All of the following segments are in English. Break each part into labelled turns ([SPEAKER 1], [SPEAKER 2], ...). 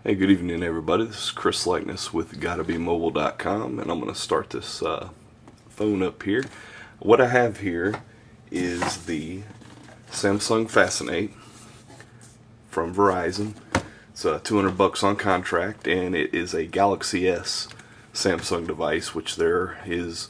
[SPEAKER 1] Hey, good evening everybody. This is Chris Likeness with GottaBeMobile.com, and I'm going to start this phone up here. What I have here is the Samsung Fascinate from Verizon. It's $200 on contract, and it is a Galaxy S Samsung device, which there is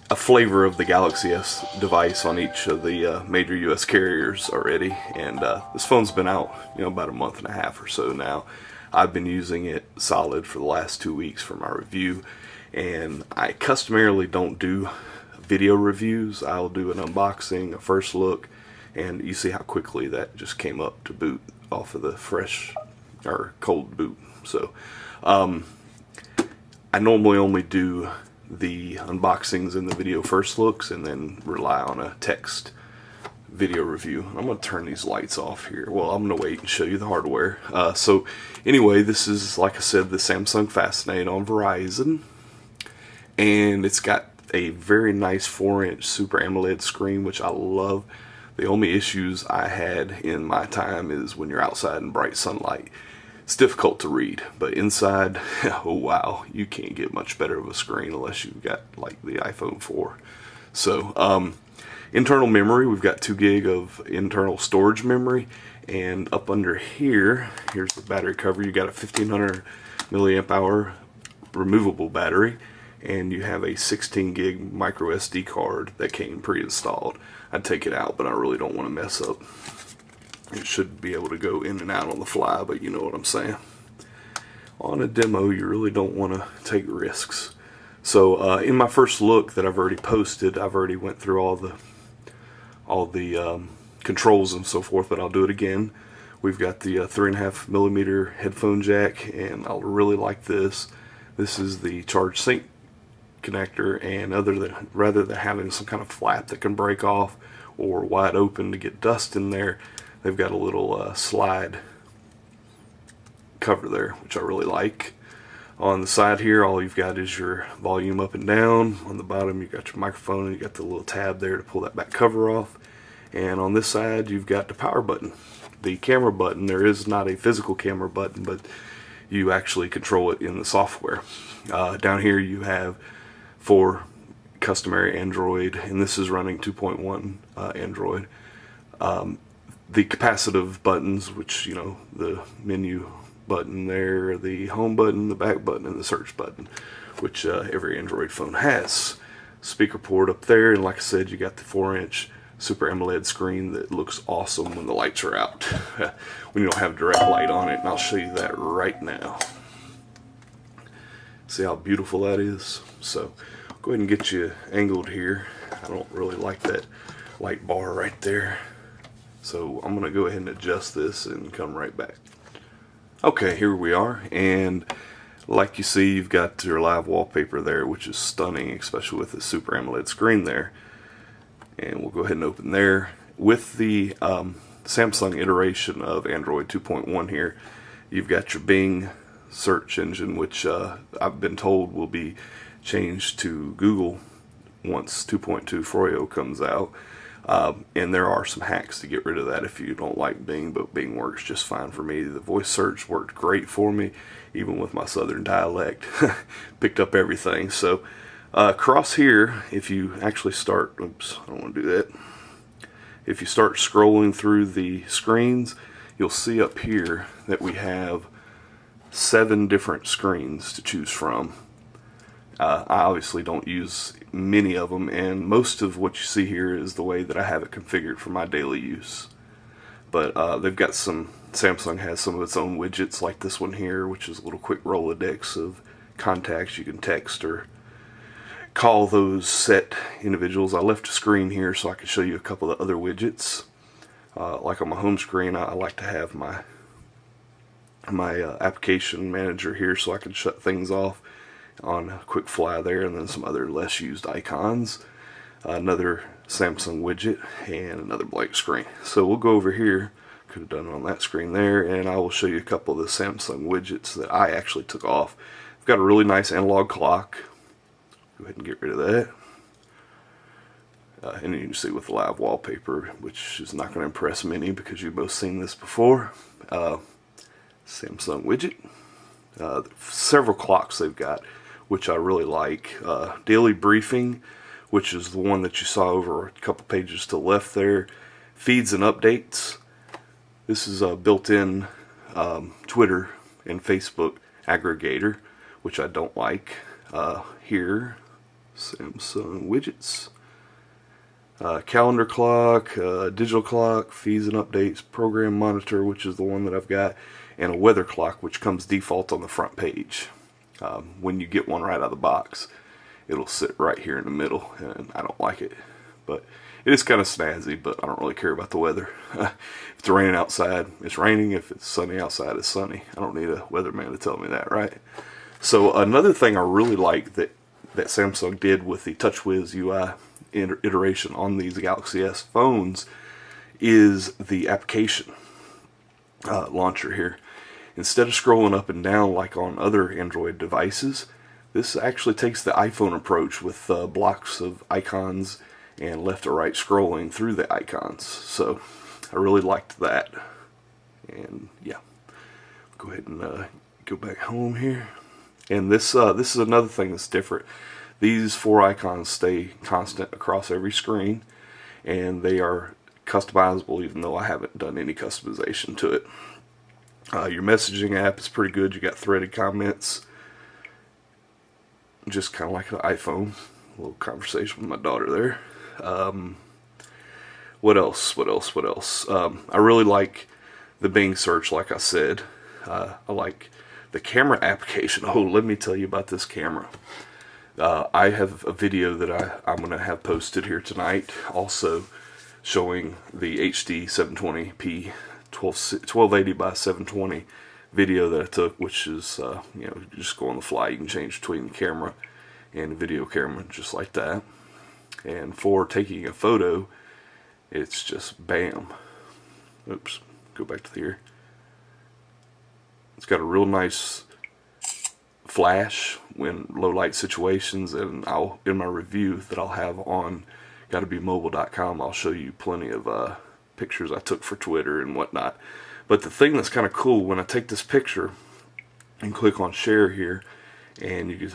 [SPEAKER 1] a flavor of the Galaxy S device on each of the major US carriers already, and this phone's been out about a month and a half or so now. I've been using it solid for the last 2 weeks for my review, and I customarily don't do video reviews. I'll do an unboxing, a first look, and you see how quickly that just came up to boot off of the fresh or cold boot. So I normally only do the unboxings and the video first looks, and then rely on a text video review. I'm going to turn these lights off here. Well, I'm going to wait and show you the hardware. So anyway, this is, like I said, the Samsung Fascinate on Verizon, and it's got a very nice 4-inch Super AMOLED screen, which I love. The only issues I had in my time is when you're outside in bright sunlight. It's difficult to read, but inside, oh wow, you can't get much better of a screen unless you've got like the iPhone 4. So internal memory, we've got 2 gig of internal storage memory, and up under here, here's the battery cover. You got a 1500 milliamp hour removable battery, and you have a 16 gig micro SD card that came pre-installed. I'd take it out, but I really don't want to mess up. It should be able to go in and out on the fly, but you know what I'm saying. On a demo, you really don't want to take risks. So in my first look that I've already posted, I've already went through all the controls and so forth, but I'll do it again. We've got the 3.5 millimeter headphone jack, and I really like this. This is the charge sync connector, and rather than having some kind of flap that can break off or wide open to get dust in there, they've got a little slide cover there, which I really like. On the side here, all you've got is your volume up and down. On the bottom, you've got your microphone, and you've got the little tab there to pull that back cover off. And on this side, you've got the power button. The camera button, there is not a physical camera button, but you actually control it in the software. Down here, you have 4 customary Android, and this is running 2.1 Android. The capacitive buttons, which, the menu button there, the home button, the back button, and the search button, which every Android phone has. Speaker port up there, and like I said, you got the 4-inch Super AMOLED screen that looks awesome when the lights are out, when you don't have direct light on it, and I'll show you that right now. See how beautiful that is? So, go ahead and get you angled here. I don't really like that light bar right there. So I'm going to go ahead and adjust this and come right back. Okay, here we are, and like you see, you've got your live wallpaper there, which is stunning, especially with the Super AMOLED screen there. And we'll go ahead and open there. With the Samsung iteration of Android 2.1 here, you've got your Bing search engine, which I've been told will be changed to Google once 2.2 Froyo comes out. And there are some hacks to get rid of that if you don't like Bing, but Bing works just fine for me. The voice search worked great for me, even with my southern dialect. Picked up everything. So across here, if you actually start, oops, I don't want to do that. If you start scrolling through the screens, you'll see up here that we have 7 different screens to choose from. I obviously don't use many of them, and most of what you see here is the way that I have it configured for my daily use. But they've got Samsung has some of its own widgets, like this one here, which is a little quick Rolodex of contacts you can text or call those set individuals. I left a screen here so I can show you a couple of other widgets. Like on my home screen, I like to have my application manager here so I can shut things off on a quick fly there, and then some other less used icons, another Samsung widget, and another blank screen. So we'll go over here, could have done it on that screen there, and I will show you a couple of the Samsung widgets that I actually took off. I've got a really nice analog clock. Go ahead and get rid of that. And you can see with the live wallpaper, which is not going to impress many because you've both seen this before. Samsung widget. Several clocks they've got, which I really like. Daily briefing, which is the one that you saw over a couple pages to the left there. Feeds and updates. This is a built-in Twitter and Facebook aggregator, which I don't like. Here, Samsung widgets. Calendar clock, digital clock, feeds and updates, program monitor, which is the one that I've got, and a weather clock, which comes default on the front page. When you get one right out of the box, it'll sit right here in the middle, and I don't like it. But it is kind of snazzy, but I don't really care about the weather. If it's raining outside, it's raining. If it's sunny outside, it's sunny. I don't need a weatherman to tell me that, right? So another thing I really like that Samsung did with the TouchWiz UI iteration on these Galaxy S phones is the application launcher here. Instead of scrolling up and down like on other Android devices, this actually takes the iPhone approach with blocks of icons and left to right scrolling through the icons. So I really liked that. And yeah, go ahead and go back home here. And this is another thing that's different. These 4 icons stay constant across every screen, and they are customizable even though I haven't done any customization to it. Your messaging app is pretty good. You got threaded comments, just kind of like an iPhone. A little conversation with my daughter there. What else? I really like the Bing search, like I said. I like the camera application. Oh, let me tell you about this camera. I have a video that I'm going to have posted here tonight, also showing the HD 720p 1280 by 720 video that I took, which is you just go on the fly. You can change between the camera and the video camera just like that. And for taking a photo, it's just bam. Oops, go back to here. It's got a real nice flash when low light situations, and in my review that I'll have on gottabemobile.com, I'll show you plenty of pictures I took for Twitter and whatnot. But the thing that's kind of cool, when I take this picture and click on share here, and you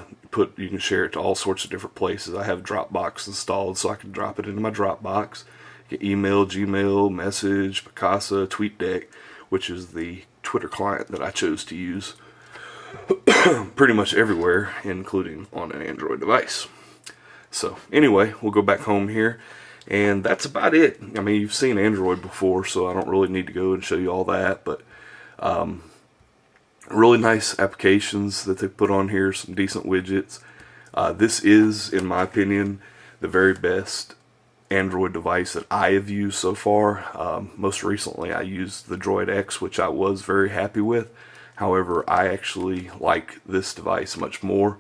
[SPEAKER 1] can share it to all sorts of different places. I have Dropbox installed, so I can drop it into my Dropbox. Get email, Gmail, Message, Picasa, TweetDeck, which is the Twitter client that I chose to use pretty much everywhere, including on an Android device. So anyway, we'll go back home here, and that's about it. I mean, you've seen Android before, so I don't really need to go and show you all that, but really nice applications that they put on here, some decent widgets. This is, in my opinion, the very best Android device that I have used so far. Most recently I used the Droid X, which I was very happy with. However, I actually like this device much more.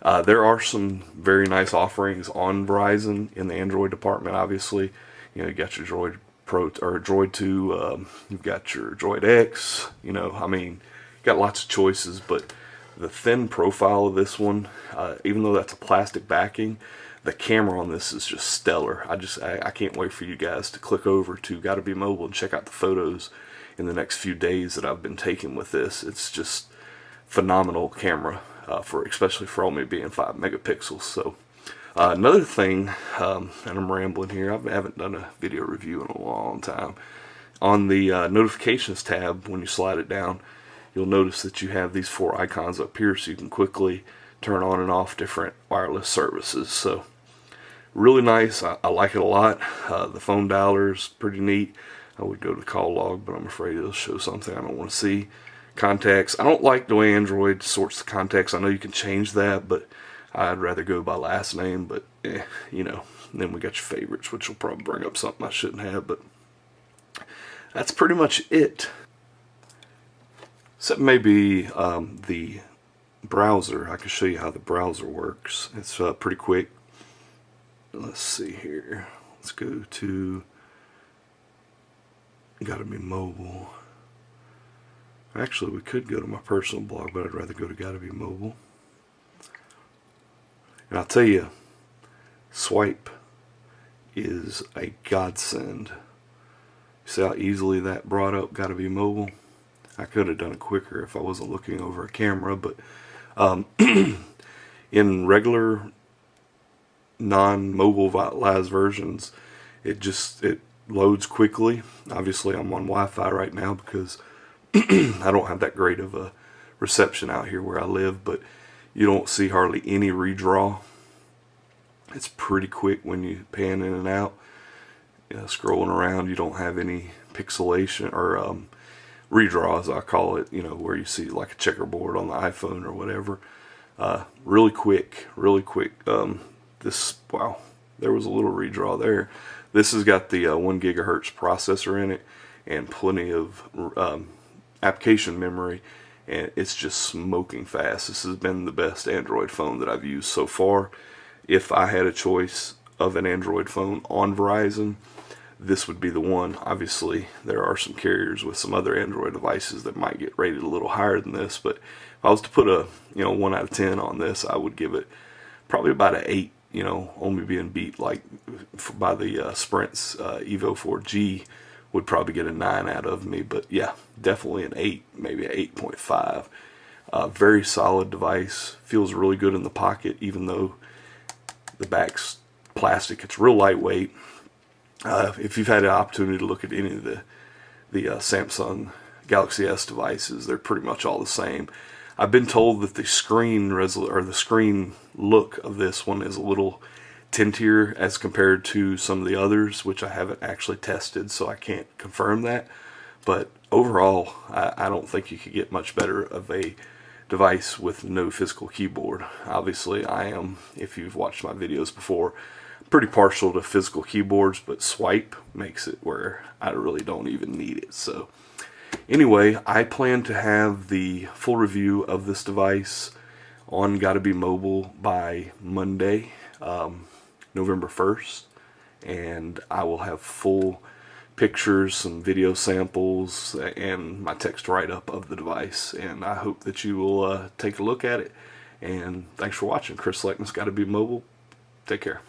[SPEAKER 1] There are some very nice offerings on Verizon in the Android department. Obviously, you got your Droid Pro or Droid 2, you've got your Droid X. I mean, got lots of choices, but the thin profile of this one, even though that's a plastic backing, the camera on this is just stellar. I can't wait for you guys to click over to Gotta Be Mobile and check out the photos in the next few days that I've been taking with this. It's just phenomenal camera, especially for only being 5 megapixels. So another thing, and I'm rambling here, I haven't done a video review in a long time. On the notifications tab, when you slide it down, you'll notice that you have these 4 icons up here, so you can quickly turn on and off different wireless services. So really nice. I like it a lot. The phone dialer is pretty neat. I would go to the call log, but I'm afraid it'll show something I don't want to see. Contacts. I don't like the way Android sorts the contacts. I know you can change that, but I'd rather go by last name. But and then we got your favorites, which will probably bring up something I shouldn't have. But that's pretty much it. Except maybe the browser. I can show you how the browser works. It's pretty quick. Let's see here. Let's go to Gotta Be Mobile. Actually, we could go to my personal blog, but I'd rather go to Gotta Be Mobile. And I'll tell you, swipe. is a godsend. See how easily that brought up Gotta Be Mobile? I could have done it quicker if I wasn't looking over a camera, but in regular non-mobilized versions, it loads quickly. Obviously I'm on Wi-Fi right now because I don't have that great of a reception out here where I live, but you don't see hardly any redraw. It's pretty quick when you pan in and out. Scrolling around, you don't have any pixelation or redraws, I call it, where you see like a checkerboard on the iPhone or whatever. Really quick, really quick. Wow, there was a little redraw there. This has got the 1 gigahertz processor in it and plenty of application memory, and it's just smoking fast. This has been the best Android phone that I've used so far. If I had a choice of an Android phone on Verizon, this would be the one. Obviously, there are some carriers with some other Android devices that might get rated a little higher than this, but if I was to put a 1 out of 10 on this, I would give it probably about an 8. Only being beat like by the Sprint's Evo 4G would probably get a 9 out of me, but yeah, definitely an 8, maybe an 8.5. Very solid device. Feels really good in the pocket, even though the back's plastic. It's real lightweight. If you've had an opportunity to look at any of the Samsung Galaxy S devices, they're pretty much all the same. I've been told that the screen look of this one is a little tintier as compared to some of the others, which I haven't actually tested, so I can't confirm that. But overall, I don't think you could get much better of a device with no physical keyboard. Obviously, I am, if you've watched my videos before, pretty partial to physical keyboards, but swipe makes it where I really don't even need it. So anyway, I plan to have the full review of this device on Gotta Be Mobile by Monday, November 1st, and I will have full pictures, some video samples, and my text write-up of the device, and I hope that you will take a look at it. And thanks for watching. Chris Leckman's Gotta Be Mobile. Take care.